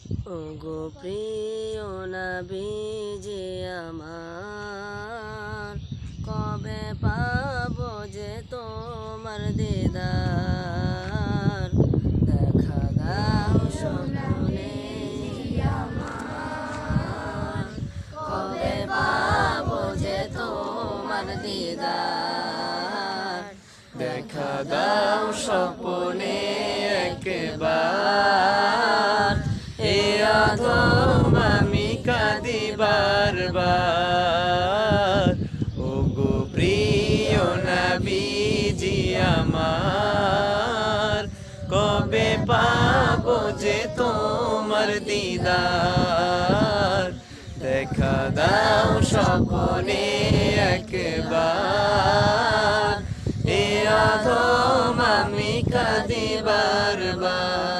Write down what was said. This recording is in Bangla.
ওগো প্রিয় নবীজি আমার, কবে পাবো যে তোমার দিদার? দেখা দাও স্বপ্নে আমার, কবে পাবো যে তোমার দিদার? দেখা দাও স্বপ্নে একবার, এ আদম আমি কাঁদি বারবার। ওগো প্রিয় নবীজি আমার, কবে পাবো যে তোমার দিদার? দেখা দাও স্বপ্নে একবার, এ আদম আমি কাঁদি বারবার।